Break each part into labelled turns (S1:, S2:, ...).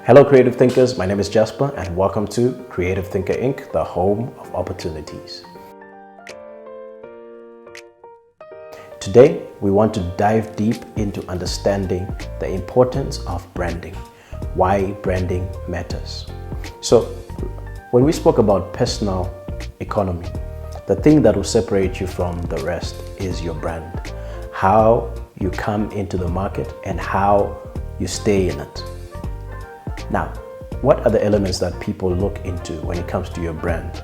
S1: Hello Creative Thinkers, my name is Jasper and welcome to Creative Thinker Inc., the home of opportunities. Today, we want to dive deep into understanding the importance of branding, why branding matters. So, when we spoke about personal economy, the thing that will separate you from the rest is your brand, how you come into the market and how you stay in it. Now, what are the elements that people look into when it comes to your brand?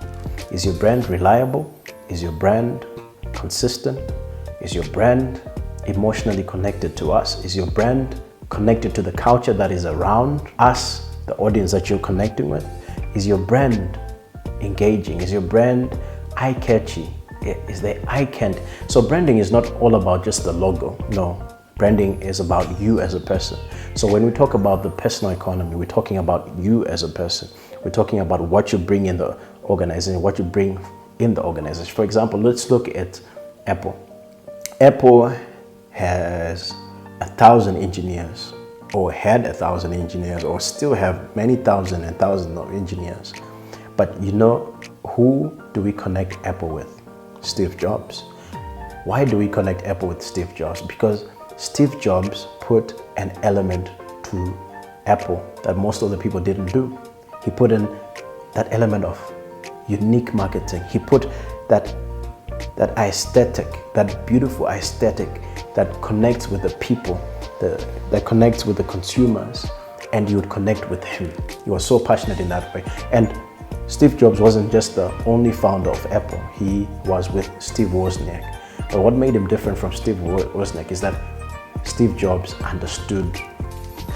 S1: Is your brand reliable? Is your brand consistent? Is your brand emotionally connected to us? Is your brand connected to the culture that is around us, the audience that you're connecting with? Is your brand engaging? Is your brand eye-catchy? Is there eye-candy? So branding is not all about just the logo, no. Branding is about you as a person. So when we talk about the personal economy, we're talking about you as a person. We're talking about what you bring in the organization, what you bring in the organization. For example, let's look at Apple. Apple has 1,000 engineers, or had 1,000 engineers, or still have many thousand and thousands of engineers. But you know, who do we connect Apple with? Steve Jobs. Why do we connect Apple with Steve Jobs? Because Steve Jobs put an element to Apple that most of the people didn't do. He put in that element of unique marketing. He put that aesthetic, that beautiful aesthetic that connects with the people, that connects with the consumers, and you would connect with him. He was so passionate in that way. And Steve Jobs wasn't just the only founder of Apple. He was with Steve Wozniak. But what made him different from Steve Wozniak is that Steve Jobs understood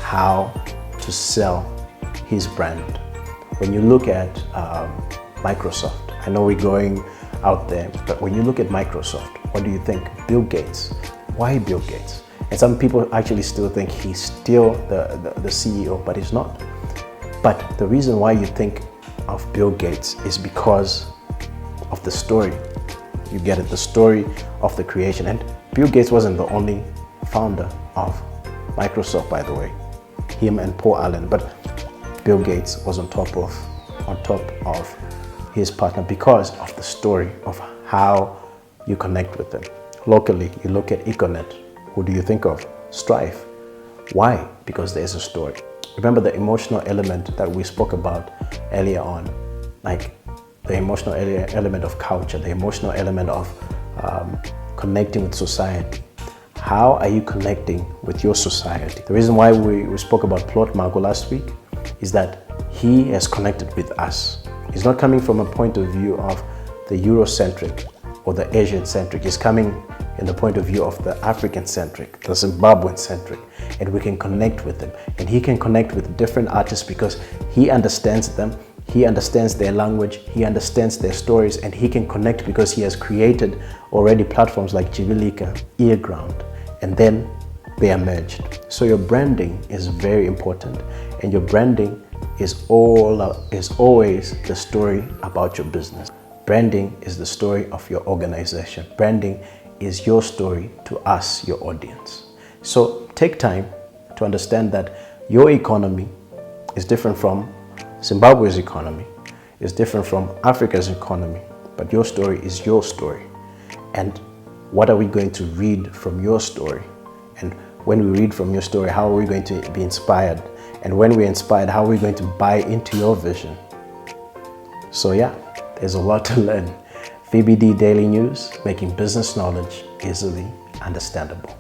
S1: how to sell his brand. When you look at Microsoft, I know we're going out there, but when you look at Microsoft, what do you think? Bill Gates. Why Bill Gates? And some people actually still think he's still the CEO, but he's not. But the reason why you think of Bill Gates is because of the story. You get it, the story of the creation. And Bill Gates wasn't the only founder of Microsoft, by the way, him and Paul Allen, but Bill Gates was on top of his partner because of the story of how you connect with them. Locally, you look at Econet. Who do you think of? Stripe. Why? Because there's a story. Remember the emotional element that we spoke about earlier on, like the emotional element of culture, the emotional element of connecting with society. How are you connecting with your society? The reason why we spoke about Plot Marco last week is that he has connected with us. He's not coming from a point of view of the Eurocentric or the Asian-centric. He's coming in the point of view of the African-centric, the Zimbabwean-centric, and we can connect with them. And he can connect with different artists because he understands them, he understands their language, he understands their stories, and he can connect because he has created already platforms like Jibilika, Earground, and then they are merged. So your branding is very important, and your branding is always the story about your business. Branding is the story of your organization. Branding is your story to us, your audience. So take time to understand that your economy is different from Zimbabwe's economy, is different from Africa's economy, but your story is your story. And what are we going to read from your story? And when we read from your story, how are we going to be inspired? And when we're inspired, how are we going to buy into your vision? So yeah, there's a lot to learn. VBD Daily News, making business knowledge easily understandable.